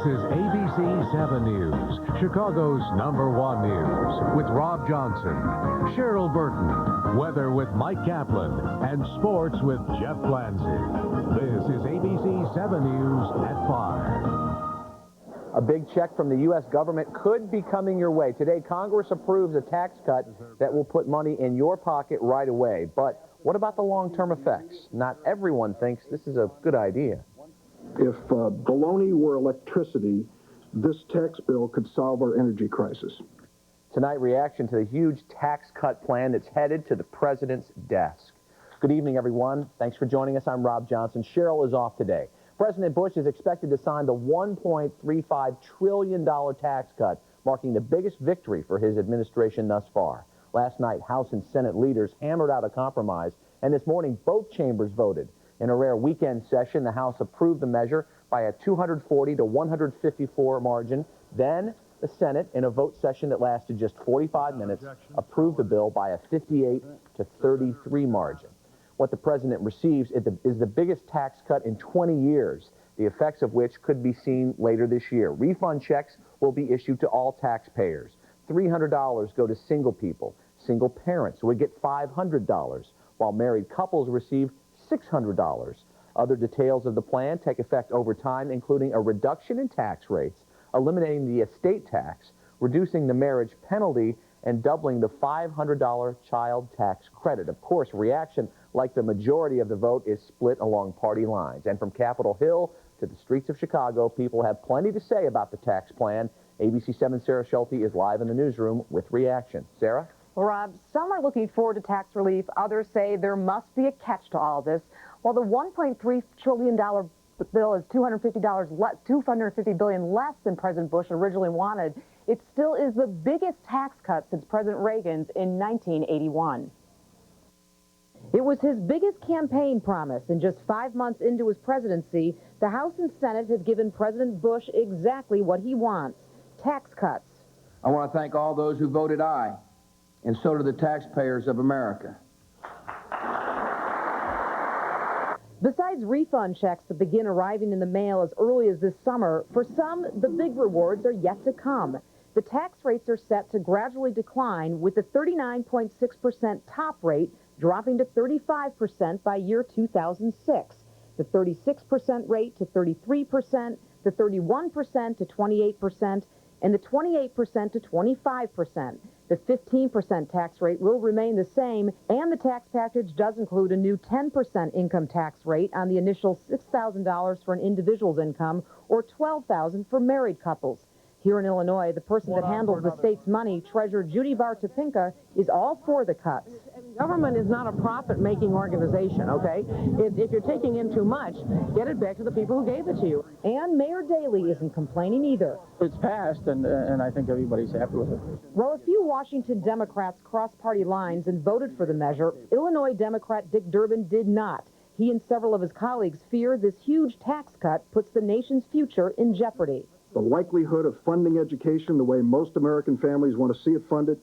is ABC 7 News, Chicago's #1 news, with Rob Johnson, Cheryl Burton, weather with Mike Kaplan, and sports with Jeff Blanzy. This is ABC 7 News at 5. A big check from the U.S. government could be coming your way. Today, Congress approves a tax cut that will put money in your pocket right away. But what about the long-term effects? Not everyone thinks this is a good idea. If baloney were electricity, this tax bill could solve our energy crisis. Tonight, reaction to the huge tax cut plan that's headed to the president's desk. Good evening, everyone. Thanks for joining us. I'm Rob Johnson. Cheryl is off today. President Bush is expected to sign the $1.35 trillion tax cut, marking the biggest victory for his administration thus far. Last night, House and Senate leaders hammered out a compromise, and this morning, both chambers voted. In a rare weekend session, the House approved the measure by a 240 to 154 margin. Then, the Senate, in a vote session that lasted just 45 minutes, approved the bill by a 58 to 33 margin. What the president receives is the biggest tax cut in 20 years, the effects of which could be seen later this year. Refund checks will be issued to all taxpayers. $300 go to single people. Single parents would get $500, while married couples receive $600. Other details of the plan take effect over time, including a reduction in tax rates, eliminating the estate tax, reducing the marriage penalty, and doubling the $500 child tax credit. Of course, reaction, like the majority of the vote, is split along party lines. And from Capitol Hill to the streets of Chicago, people have plenty to say about the tax plan. ABC 7's Sarah Schulte is live in the newsroom with reaction. Sarah? Well, Rob, some are looking forward to tax relief. Others say there must be a catch to all this. While the $1.3 trillion bill is $250 billion less than President Bush originally wanted, it still is the biggest tax cut since President Reagan's in 1981. It was his biggest campaign promise, and just 5 months into his presidency, the House and Senate have given President Bush exactly what he wants: tax cuts. I want to thank all those who voted aye, and so do the taxpayers of America. Besides refund checks that begin arriving in the mail as early as this summer, for some, the big rewards are yet to come. The tax rates are set to gradually decline, with the 39.6% top rate dropping to 35% by year 2006, the 36% rate to 33%, the 31% to 28%, and the 28% to 25%. The 15% tax rate will remain the same, and the tax package does include a new 10% income tax rate on the initial $6,000 for an individual's income or $12,000 for married couples. Here in Illinois, the person that handles the state's money, Treasurer Judy Bar-Topinka, is all for the cuts. Government is not a profit-making organization, okay? If you're taking in too much, get it back to the people who gave it to you. And Mayor Daley isn't complaining either. It's passed, and I think everybody's happy with it. While a few Washington Democrats crossed party lines and voted for the measure, Illinois Democrat Dick Durbin did not. He and several of his colleagues fear this huge tax cut puts the nation's future in jeopardy. The likelihood of funding education the way most American families want to see it funded,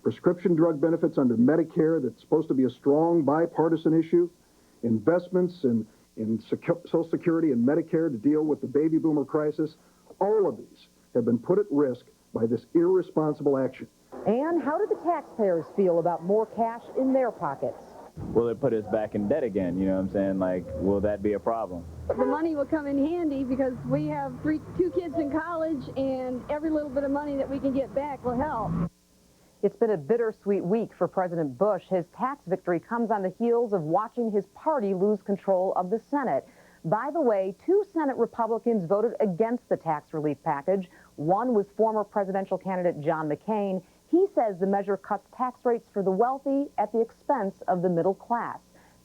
prescription drug benefits under Medicare that's supposed to be a strong bipartisan issue, investments in Social Security and Medicare to deal with the baby boomer crisis, all of these have been put at risk by this irresponsible action. And how do the taxpayers feel about more cash in their pockets? Will it put us back in debt again? You know what I'm saying? Like, will that be a problem? The money will come in handy because we have two kids in college, and every little bit of money that we can get back will help. It's been a bittersweet week for President Bush. His tax victory comes on the heels of watching his party lose control of the Senate. By the way, 2 Senate Republicans voted against the tax relief package. One was former presidential candidate John McCain. He says the measure cuts tax rates for the wealthy at the expense of the middle class.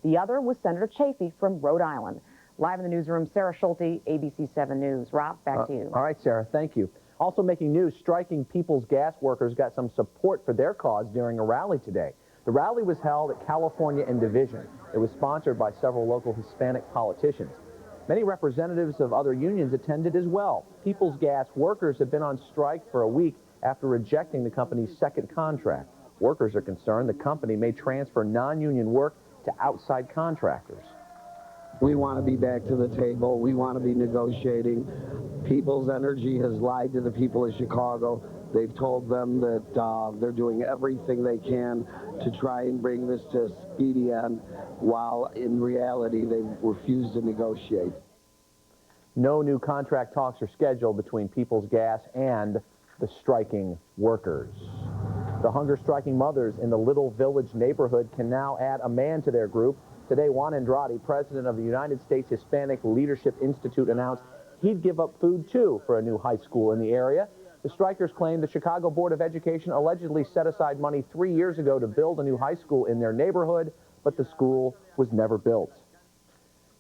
The other was Senator Chafee from Rhode Island. Live in the newsroom, Sarah Schulte, ABC 7 News. Rob, back to you. All right, Sarah, thank you. Also making news, striking People's Gas workers got some support for their cause during a rally today. The rally was held at California and Division. It was sponsored by several local Hispanic politicians. Many representatives of other unions attended as well. People's Gas workers have been on strike for a week after rejecting the company's second contract. Workers are concerned the company may transfer non-union work to outside contractors. We want to be back to the table. We want to be negotiating. People's Energy has lied to the people of Chicago. They've told them that they're doing everything they can to try and bring this to a speedy end, while in reality they refuse to negotiate. No new contract talks are scheduled between People's Gas and the striking workers. The hunger-striking mothers in the Little Village neighborhood can now add a man to their group. Today, Juan Andrade, president of the United States Hispanic Leadership Institute, announced he'd give up food, too, for a new high school in the area. The strikers claim the Chicago Board of Education allegedly set aside money 3 years ago to build a new high school in their neighborhood, but the school was never built.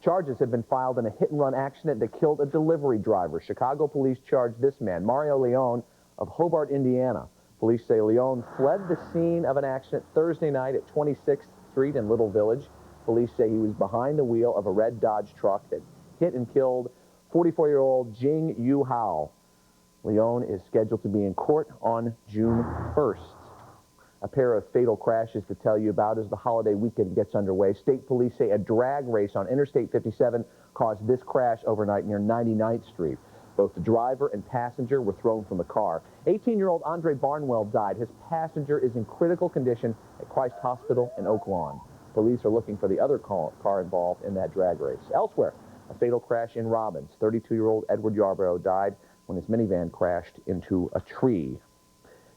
Charges have been filed in a hit-and-run accident that killed a delivery driver. Chicago police charged this man, Mario Leone, of Hobart, Indiana. Police say Leone fled the scene of an accident Thursday night at 26th Street in Little Village. Police say he was behind the wheel of a red Dodge truck that hit and killed 44-year-old Jing Yu Hao. Leone is scheduled to be in court on June 1st. A pair of fatal crashes to tell you about as the holiday weekend gets underway. State police say a drag race on Interstate 57 caused this crash overnight near 99th Street. Both the driver and passenger were thrown from the car. 18-year-old Andre Barnwell died. His passenger is in critical condition at Christ Hospital in Oak Lawn. Police are looking for the other car involved in that drag race. Elsewhere, a fatal crash in Robbins. 32-year-old Edward Yarborough died when his minivan crashed into a tree.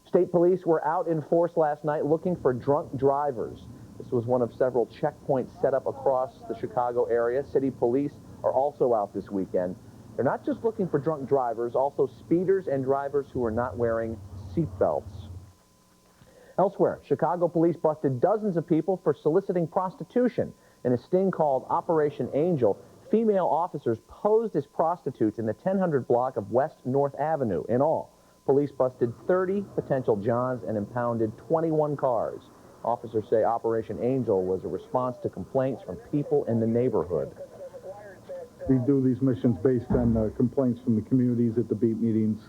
State police were out in force last night looking for drunk drivers. This was one of several checkpoints set up across the Chicago area. City police are also out this weekend. They're not just looking for drunk drivers, also speeders and drivers who are not wearing seatbelts. Elsewhere, Chicago police busted dozens of people for soliciting prostitution. In a sting called Operation Angel, female officers posed as prostitutes in the 1000 block of West North Avenue. In all, police busted 30 potential Johns and impounded 21 cars. Officers say Operation Angel was a response to complaints from people in the neighborhood. We do these missions based on complaints from the communities at the beat meetings,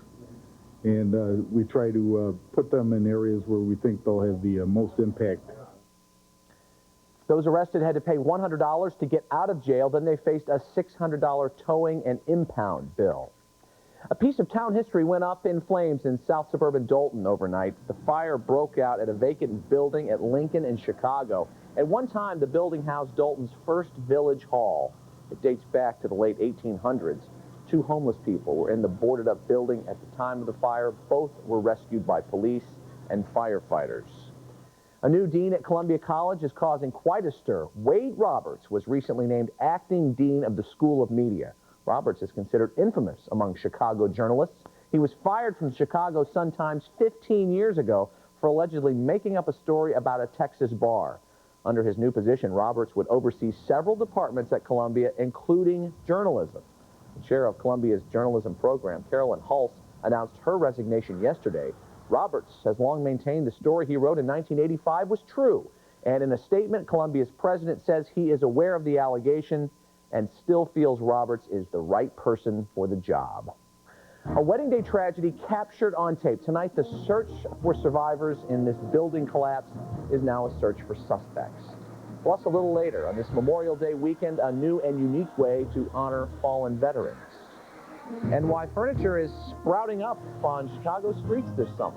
and we try to put them in areas where we think they'll have the most impact. Those arrested had to pay $100 to get out of jail. Then they faced a $600 towing and impound bill. A piece of town history went up in flames in south suburban Dolton overnight. The fire broke out at a vacant building at Lincoln and Chicago. At one time, the building housed Dolton's first village hall. It dates back to the late 1800s. 2 homeless people were in the boarded-up building at the time of the fire. Both were rescued by police and firefighters. A new dean at Columbia College is causing quite a stir. Wade Roberts was recently named acting dean of the School of Media. Roberts is considered infamous among Chicago journalists. He was fired from the Chicago Sun-Times 15 years ago for allegedly making up a story about a Texas bar. Under his new position, Roberts would oversee several departments at Columbia, including journalism. The chair of Columbia's journalism program, Carolyn Hulse, announced her resignation yesterday. Roberts has long maintained the story he wrote in 1985 was true. And in a statement, Columbia's president says he is aware of the allegation and still feels Roberts is the right person for the job. A wedding day tragedy captured on tape. Tonight, the search for survivors in this building collapse is now a search for suspects. Plus, a little later, on this Memorial Day weekend, a new and unique way to honor fallen veterans. And why furniture is sprouting up on Chicago streets this summer.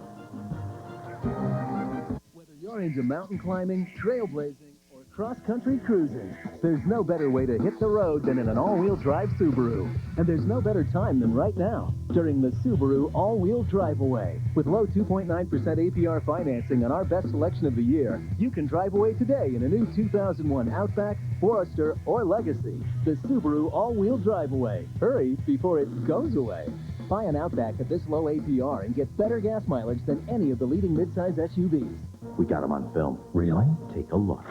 Whether you're into mountain climbing, trailblazing, or cross-country cruising, there's no better way to hit the road than in an all-wheel drive Subaru. And there's no better time than right now, during the Subaru all-wheel drive away. With low 2.9% APR financing on our best selection of the year, you can drive away today in a new 2001 Outback, Forester, or Legacy. The Subaru all-wheel drive away. Hurry before it goes away. Buy an Outback at this low APR and get better gas mileage than any of the leading midsize SUVs. We got them on film. Really? Take a look.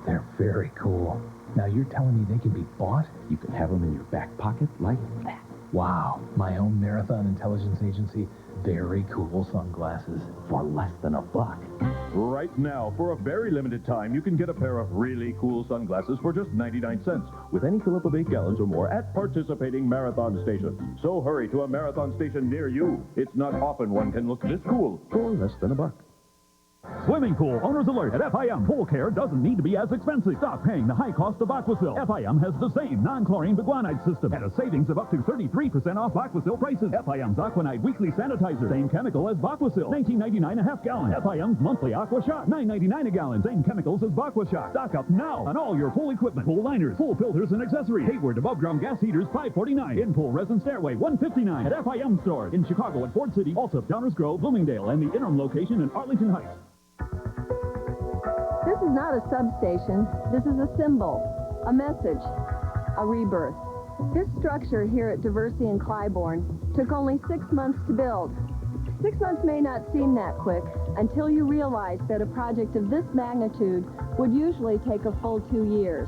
They're very cool. Now you're telling me they can be bought? You can have them in your back pocket like that. Wow. My own Marathon Intelligence Agency, very cool sunglasses for less than $1. Right now, for a very limited time, you can get a pair of really cool sunglasses for just 99 cents with any fill-up of 8 gallons or more at participating Marathon stations. So hurry to a Marathon station near you. It's not often one can look this cool for less than $1. Swimming pool owners alert at FIM. Pool care doesn't need to be as expensive. Stop paying the high cost of Aquasil. FIM has the same non-chlorine biguanide system at a savings of up to 33% off Aquasil prices. FIM's Aquanide Weekly Sanitizer. Same chemical as Aquasil. $19.99 a half gallon. FIM's Monthly Aqua Shock. $9.99 a gallon. Same chemicals as Aqua Shock. Stock up now on all your pool equipment. Pool liners, pool filters, and accessories. Hayward above ground gas heaters, $5.49. In-pool resin stairway, $159 at FIM stores. In Chicago at Ford City, Alsop, Downers Grove, Bloomingdale, and the interim location in Arlington Heights. This is not a substation. This is a symbol, a message, a rebirth. This structure here at Diversey and Clybourne took only 6 months to build. 6 months may not seem that quick until you realize that a project of this magnitude would usually take a full 2 years.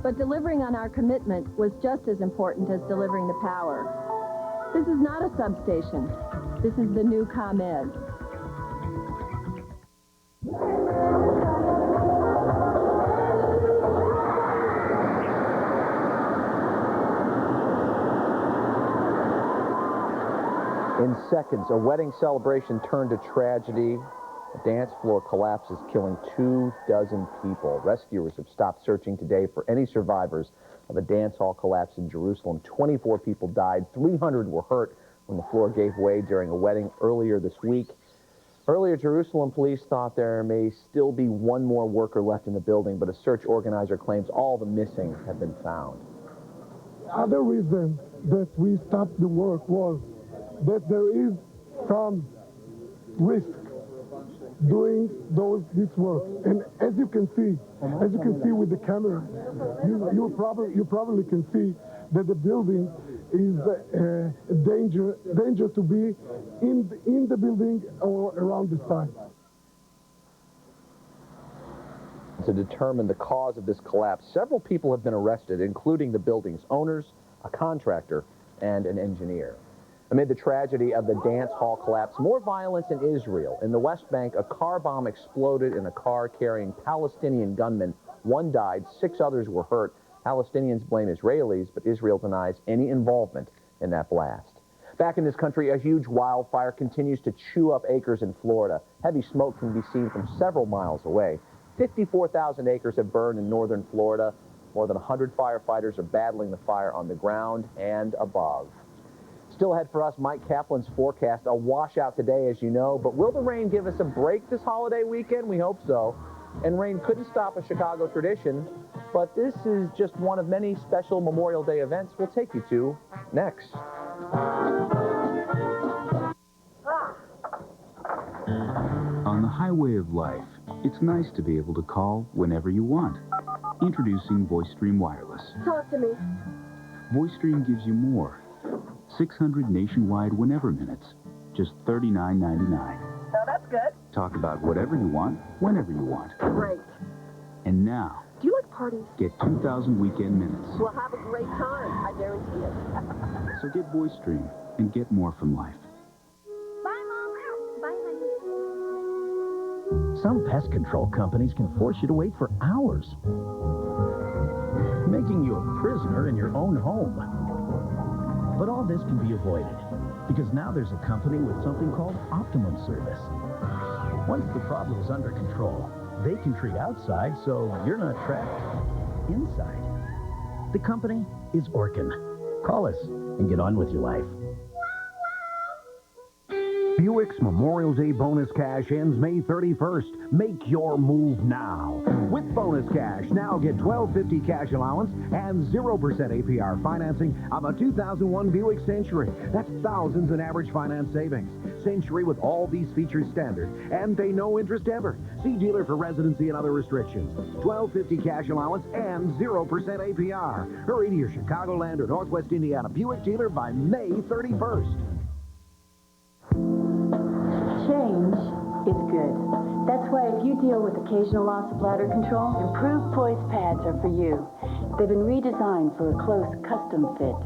But delivering on our commitment was just as important as delivering the power. This is not a substation. This is the new ComEd. In seconds, a wedding celebration turned to tragedy. A dance floor collapses, killing 24 people. Rescuers have stopped searching today for any survivors of a dance hall collapse in Jerusalem. 24 people died, 300 were hurt when the floor gave way during a wedding earlier this week. Earlier, Jerusalem police thought there may still be one more worker left in the building, but a search organizer claims all the missing have been found. The other reason that we stopped the work was that there is some risk doing this work, and as you can see with the camera, you probably can see that the building is a danger to be in the building or around the site. To determine the cause of this collapse, several people have been arrested, including the building's owners, a contractor, and an engineer. Amid the tragedy of the dance hall collapse, more violence in Israel. In the West Bank, a car bomb exploded in a car carrying Palestinian gunmen. 1 died, 6 others were hurt. Palestinians blame Israelis, but Israel denies any involvement in that blast. Back in this country, a huge wildfire continues to chew up acres in Florida. Heavy smoke can be seen from several miles away. 54,000 acres have burned in northern Florida. More than 100 firefighters are battling the fire on the ground and above. Still ahead for us, Mike Kaplan's forecast. A washout today, as you know, but will the rain give us a break this holiday weekend? We hope so. And rain couldn't stop a Chicago tradition, but this is just one of many special Memorial Day events we'll take you to next. On the highway of life, it's nice to be able to call whenever you want. Introducing VoiceStream Wireless. Talk to me. VoiceStream gives you more. 600 nationwide whenever minutes, just $39.99. Oh, that's good. Talk about whatever you want, whenever you want. Great. And now, Do you like parties? get 2,000 weekend minutes. We'll have a great time, I guarantee it. So get VoiceStream and get more from life. Bye, Mom. Bye, honey. Some pest control companies can force you to wait for hours, making you a prisoner in your own home. But all this can be avoided, because now there's a company with something called Optimum Service. Once the problem is under control, they can treat outside so you're not trapped inside. The company is Orkin. Call us and get on with your life. Buick's Memorial Day bonus cash ends May 31st. Make your move now. With bonus cash, now get $12.50 cash allowance and 0% APR financing of a 2001 Buick Century. That's thousands in average finance savings. Century with all these features standard and pay no interest ever. See dealer for residency and other restrictions. $12.50 cash allowance and 0% APR. Hurry to your Chicagoland or Northwest Indiana Buick dealer by May 31st. Change is good. That's why if you deal with occasional loss of bladder control, improved Poise pads are for you. They've been redesigned for a close custom fit.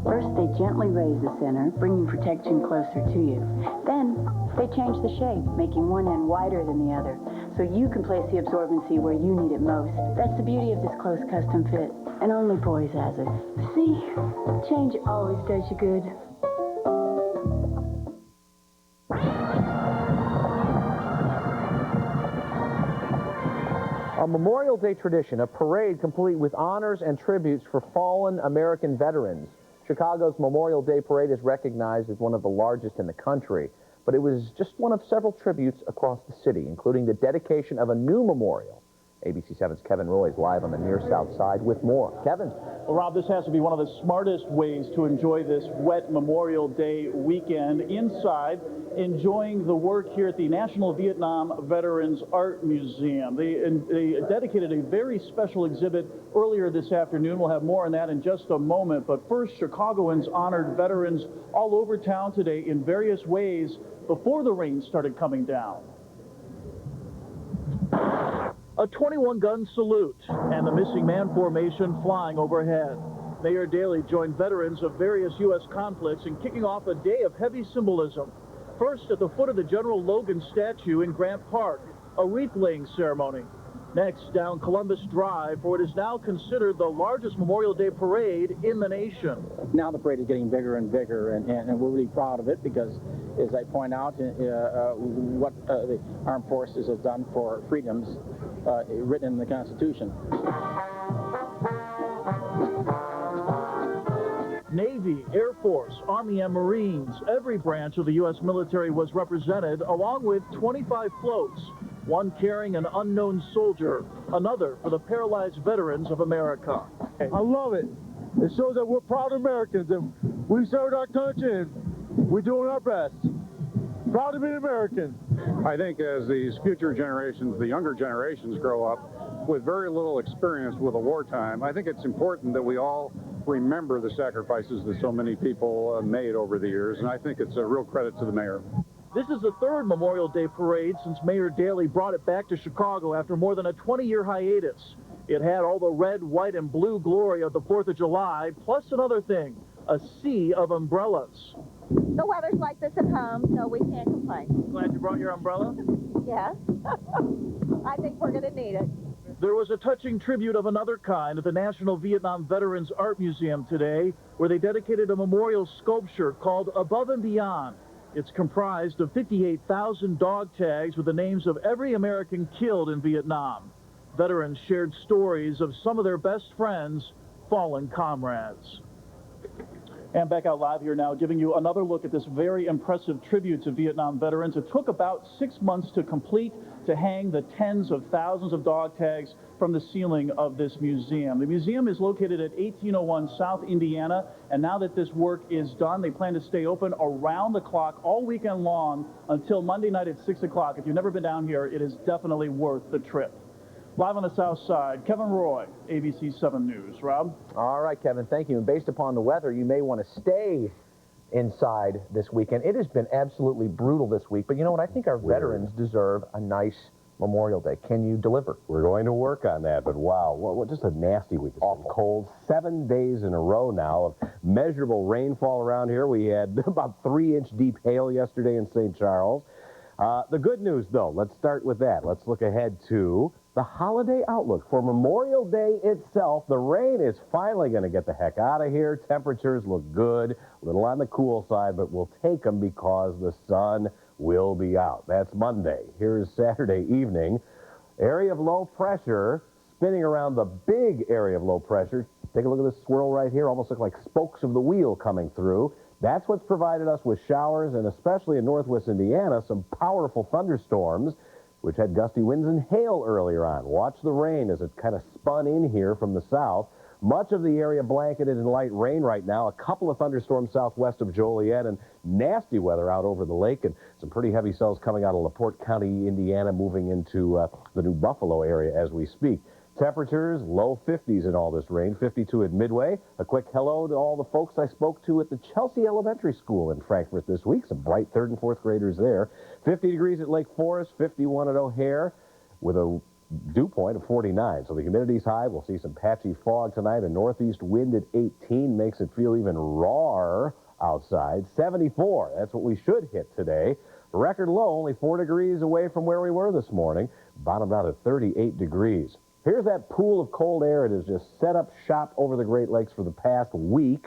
First, they gently raise the center, bringing protection closer to you. Then, they change the shape, making one end wider than the other, so you can place the absorbency where you need it most. That's the beauty of this close custom fit, and only Poise has it. See, change always does you good. A Memorial Day tradition, a parade complete with honors and tributes for fallen American veterans. Chicago's Memorial Day Parade is recognized as one of the largest in the country, but it was just one of several tributes across the city, including the dedication of a new memorial. ABC 7's Kevin Roy is live on the near south side with more. Kevin. Well, Rob, this has to be one of the smartest ways to enjoy this wet Memorial Day weekend. Inside, enjoying the work here at the National Vietnam Veterans Art Museum. They dedicated a very special exhibit earlier this afternoon. We'll have more on that in just a moment. But first, Chicagoans honored veterans all over town today in various ways before the rain started coming down. A 21-gun salute and the missing man formation flying overhead. Mayor Daley joined veterans of various U.S. conflicts in kicking off a day of heavy symbolism. First, at the foot of the General Logan statue in Grant Park, a wreath-laying ceremony. Next, down Columbus Drive for what is now considered the largest Memorial Day parade in the nation. Now the parade is getting bigger and bigger, and we're really proud of it because, as I point out, what the armed forces have done for freedoms written in the Constitution. Navy, Air Force, Army, and Marines, every branch of the U.S. military was represented, along with 25 floats, one carrying an unknown soldier, another for the paralyzed veterans of America. I love it. It shows that we're proud Americans, and we served our country, and we're doing our best. Proud to be an American. I think as these future generations, the younger generations, grow up with very little experience with a wartime, I think it's important that we all remember the sacrifices that so many people made over the years, and I think it's a real credit to the mayor. This is the third Memorial Day parade since Mayor Daley brought it back to Chicago after more than a 20-year hiatus. It had all the red, white, and blue glory of the 4th of July, plus another thing, a sea of umbrellas. The weather's like this at home, so we can't complain. Glad you brought your umbrella? Yes. I think we're going to need it. There was a touching tribute of another kind at the National Vietnam Veterans Art Museum today, where they dedicated a memorial sculpture called Above and Beyond. It's comprised of 58,000 dog tags with the names of every American killed in Vietnam. Veterans shared stories of some of their best friends, fallen comrades. And back out live here now, giving you another look at this very impressive tribute to Vietnam veterans. It took about 6 months to complete, to hang the tens of thousands of dog tags from the ceiling of this museum. The museum is located at 1801 South Indiana, and now that this work is done, they plan to stay open around the clock all weekend long until Monday night at 6 o'clock. If you've never been down here, it is definitely worth the trip. Live on the south side, Kevin Roy, ABC 7 News. Rob? All right, Kevin, thank you. And based upon the weather, you may want to stay inside this weekend. It has been absolutely brutal this week, but you know what? I think our veterans deserve a nice Memorial Day. Can you deliver? We're going to work on that, but wow, what just a nasty week. It's been cold 7 days in a row now of measurable rainfall around here. We had about 3-inch deep hail yesterday in St. Charles. The good news, though, let's start with that. Let's look ahead to the holiday outlook. For Memorial Day itself, the rain is finally going to get the heck out of here. Temperatures look good, a little on the cool side, but we'll take them because the sun will be out. That's Monday. Here's Saturday evening. Area of low pressure spinning around the big area of low pressure. Take a look at this swirl right here. Almost look like spokes of the wheel coming through. That's what's provided us with showers, and especially in northwest Indiana, some powerful thunderstorms, which had gusty winds and hail earlier on. Watch the rain as it kind of spun in here from the south. Much of the area blanketed in light rain right now. A couple of thunderstorms southwest of Joliet and nasty weather out over the lake, and some pretty heavy cells coming out of LaPorte County, Indiana, moving into the New Buffalo area as we speak. Temperatures, low 50s in all this rain, 52 at Midway. A quick hello to all the folks I spoke to at the Chelsea Elementary School in Frankfort this week. Some bright 3rd and 4th graders there. 50 degrees at Lake Forest, 51 at O'Hare, with a dew point of 49. So the humidity's high. We'll see some patchy fog tonight. A northeast wind at 18 makes it feel even rawer outside. 74, that's what we should hit today. Record low, only 4 degrees away from where we were this morning. Bottomed out at 38 degrees. Here's that pool of cold air. It has just set up shop over the Great Lakes for the past week.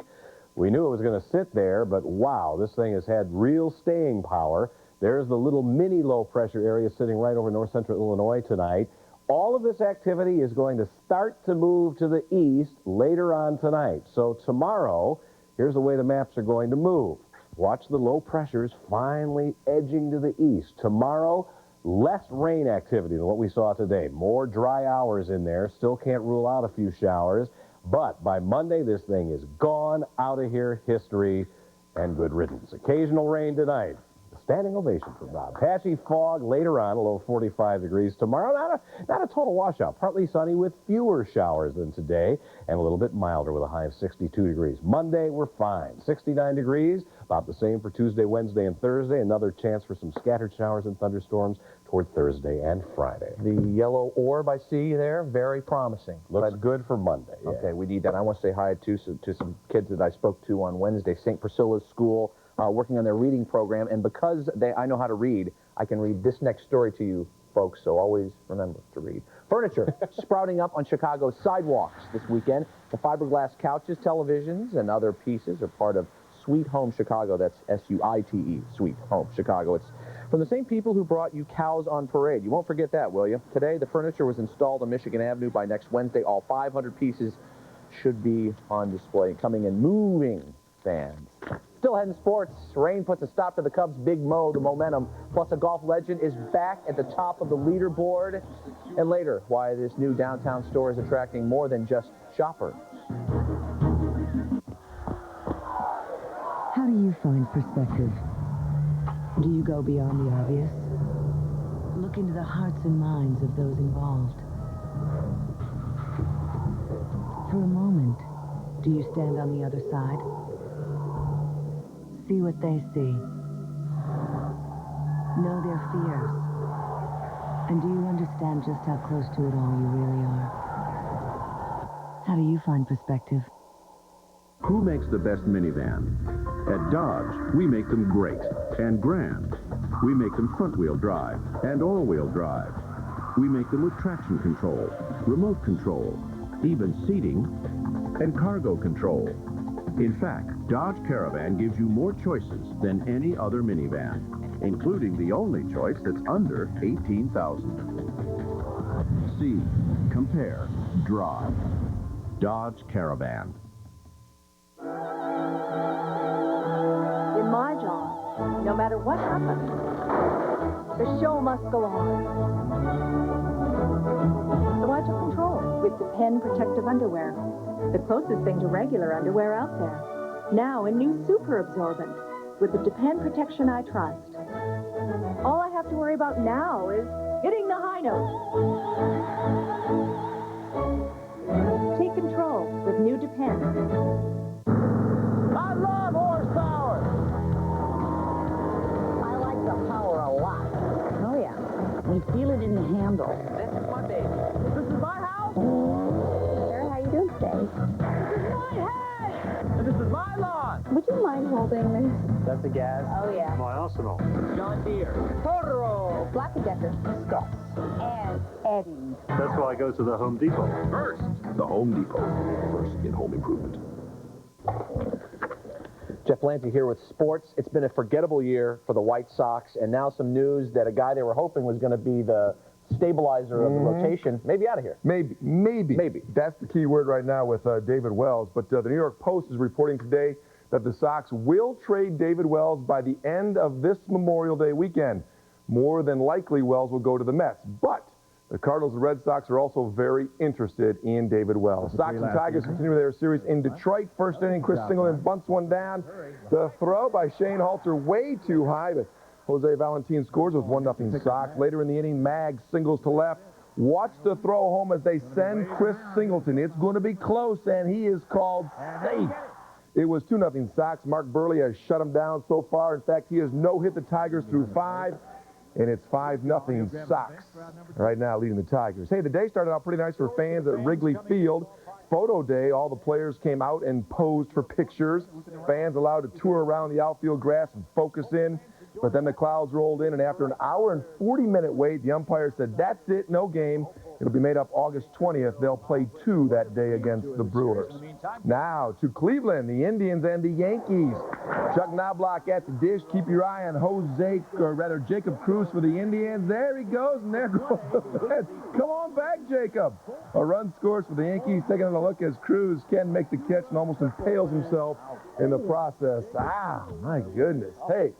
We knew it was going to sit there, but wow, this thing has had real staying power. There's the little mini low pressure area sitting right over north central Illinois tonight. All of this activity is going to start to move to the east later on tonight. So tomorrow, here's the way the maps are going to move. Watch the low pressures finally edging to the east. Tomorrow, less rain activity than what we saw today. More dry hours in there. Still can't rule out a few showers. But by Monday, this thing is gone, out of here, history, and good riddance. Occasional rain tonight. Standing ovation for Rob. Patchy fog later on, a low 45 degrees. Tomorrow, not a total washout. Partly sunny with fewer showers than today, and a little bit milder with a high of 62 degrees. Monday, we're fine. 69 degrees, about the same for Tuesday, Wednesday, and Thursday. Another chance for some scattered showers and thunderstorms toward Thursday and Friday. The yellow orb I see there, very promising. Looks good for Monday. Yeah. Okay, we need that. I want to say hi to some kids that I spoke to on Wednesday, St. Priscilla's School. Working on their reading program, and because I know how to read, I can read this next story to you folks, so always remember to read. Furniture sprouting up on Chicago's sidewalks this weekend. The fiberglass couches, televisions, and other pieces are part of Sweet Home Chicago. That's S-U-I-T-E, Sweet Home Chicago. It's from the same people who brought you Cows on Parade. You won't forget that, will you? Today, the furniture was installed on Michigan Avenue. By next Wednesday, all 500 pieces should be on display, coming in moving vans. Still heading sports. Rain puts a stop to the Cubs' Big Mo, the momentum. Plus, a golf legend is back at the top of the leaderboard. And later, why this new downtown store is attracting more than just shoppers. How do you find perspective? Do you go beyond the obvious? Look into the hearts and minds of those involved. For a moment, do you stand on the other side? See what they see. Know their fears. And do you understand just how close to it all you really are? How do you find perspective? Who makes the best minivan? At Dodge, we make them great and grand. We make them front-wheel drive and all-wheel drive. We make them with traction control, remote control, even seating, and cargo control. In fact, Dodge Caravan gives you more choices than any other minivan, including the only choice that's under $18,000. See, compare, drive. Dodge Caravan. In my job, no matter what happens, the show must go on. So I took control with Depend Protective Underwear. The closest thing to regular underwear out there. Now a new super absorbent with the Depend protection I trust. All I have to worry about now is hitting the high note. Take control with new Depend. I love horsepower. I like the power a lot. Oh, yeah. We feel it in the handle. This is my baby. This is my house. Sir, how you doing today? This is my head. And this is my lawn. Would you mind holding this? That's the gas. Oh, yeah. My arsenal. John Deere. Totoro. Black & Decker. Scott. And Eddie. That's why I go to the Home Depot. First, the Home Depot. First in home improvement. Jeff Lanty here with sports. It's been a forgettable year for the White Sox, and now some news that a guy they were hoping was going to be the stabilizer of the rotation may be out of here. Maybe. That's the key word right now with David Wells. But the New York Post is reporting today that the Sox will trade David Wells by the end of this Memorial Day weekend. More than likely, Wells will go to the Mets. But the Cardinals and Red Sox are also very interested in David Wells. Sox and Tigers continue their series in Detroit. First inning, Chris Singleton bunts one down. The throw by Shane Halter way too high, but Jose Valentin scores with 1-0 Sox. Later in the inning, Mag singles to left. Watch the throw home as they send Chris Singleton. It's going to be close, and he is called safe. It was 2-0 Sox. Mark Burley has shut him down so far. In fact, he has no-hit the Tigers through 5. And it's 5-0 Sox right now leading the Tigers. Hey, the day started out pretty nice for fans at Wrigley Field. Photo day, all the players came out and posed for pictures. Fans allowed to tour around the outfield grass and focus in. But then the clouds rolled in, and after an hour and 40-minute wait, the umpire said, that's it, no game. It'll be made up August 20th. They'll play 2 that day against the Brewers. Now to Cleveland, the Indians and the Yankees. Chuck Knobloch at the dish. Keep your eye on Jacob Cruz for the Indians. There he goes, and there goes the pitch. Come on back, Jacob. A run scores for the Yankees. Taking a look as Cruz can make the catch and almost impales himself in the process. Ah, my goodness. Hey,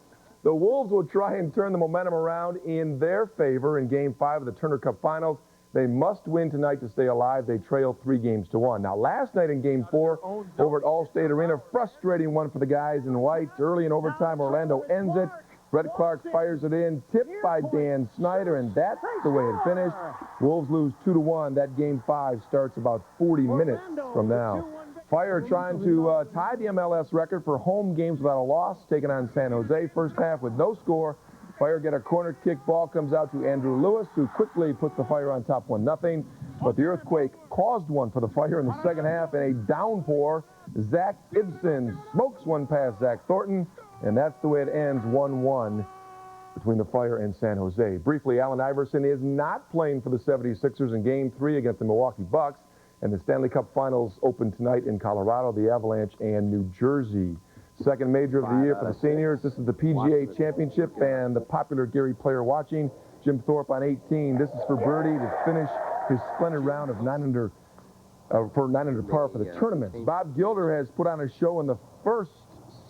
the Wolves will try and turn the momentum around in their favor in Game 5 of the Turner Cup Finals. They must win tonight to stay alive. They trail 3-1. Now, last night in Game 4 over at Allstate Arena, frustrating one for the guys in white. Early in overtime, Orlando ends it. Brett Clark fires it in, tipped by Dan Snyder, and that's the way it finished. Wolves lose 2-1. That Game 5 starts about 40 minutes from now. Fire trying to tie the MLS record for home games without a loss, taking on San Jose. First half with no score. Fire get a corner kick. Ball comes out to Andrew Lewis, who quickly puts the Fire on top 1-0. But the earthquake caused one for the Fire in the second half, and a downpour. Zach Ibsen smokes one past Zach Thornton, and that's the way it ends, 1-1 between the Fire and San Jose. Briefly, Allen Iverson is not playing for the 76ers in Game 3 against the Milwaukee Bucks, and the Stanley Cup Finals open tonight in Colorado, the Avalanche and New Jersey. Second major of the year for the seniors. This is the PGA Championship, and the popular Gary player watching, Jim Thorpe on 18. This is for birdie to finish his splendid round of 9 under par for the tournament. Bob Gilder has put on a show in the first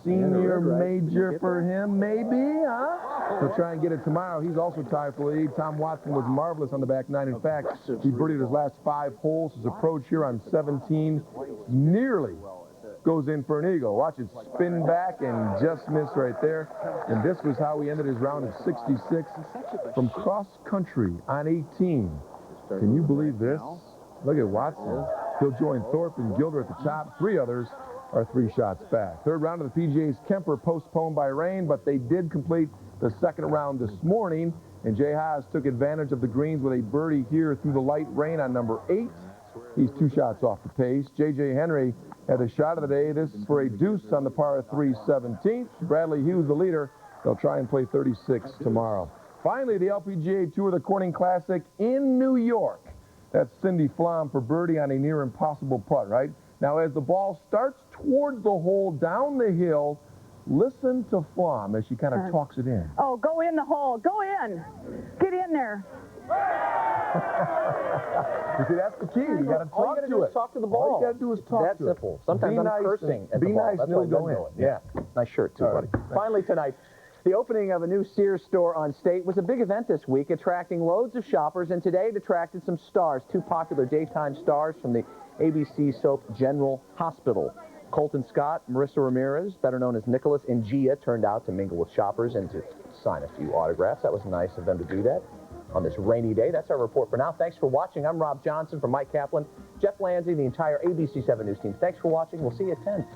senior major for him, maybe, huh? He'll try and get it tomorrow. He's also tied for the lead. Tom Watson was marvelous on the back nine. In fact, he birdied his last 5 holes. His approach here on 17 nearly goes in for an eagle. Watch it spin back and just miss right there. And this was how he ended his round of 66 from cross country on 18. Can you believe this? Look at Watson. He'll join Thorpe and Gilder at the top. 3 others are 3 shots back. Third round of the PGA's Kemper postponed by rain, but they did complete the second round this morning. And Jay Haas took advantage of the greens with a birdie here through the light rain on number 8. He's 2 shots off the pace. J.J. Henry had the shot of the day. This is for a deuce on the par 3 17th. Bradley Hughes, the leader. They'll try and play 36 tomorrow. Finally, the LPGA Tour, the Corning Classic in New York. That's Cindy Flom for birdie on a near impossible putt, right? Now, as the ball starts toward the hole down the hill, listen to Flom as she kind of talks it in. Oh, go in the hole. Go in. Get in there. You see, that's the key. You got to talk to it. Talk to the ball. All you got to do is talk to it. That's simple. Sometimes I'm cursing at the ball. Be nice That's and it'll go in. Yeah. Nice shirt, too, buddy. Finally tonight, the opening of a new Sears store on State was a big event this week, attracting loads of shoppers, and today it attracted some stars, 2 popular daytime stars from the ABC soap General Hospital. Colton Scott, Marissa Ramirez, better known as Nicholas and Gia, turned out to mingle with shoppers and to sign a few autographs. That was nice of them to do that on this rainy day. That's our report for now. Thanks for watching. I'm Rob Johnson for Mike Kaplan, Jeff Lanzi, the entire ABC 7 News team. Thanks for watching. We'll see you at 10.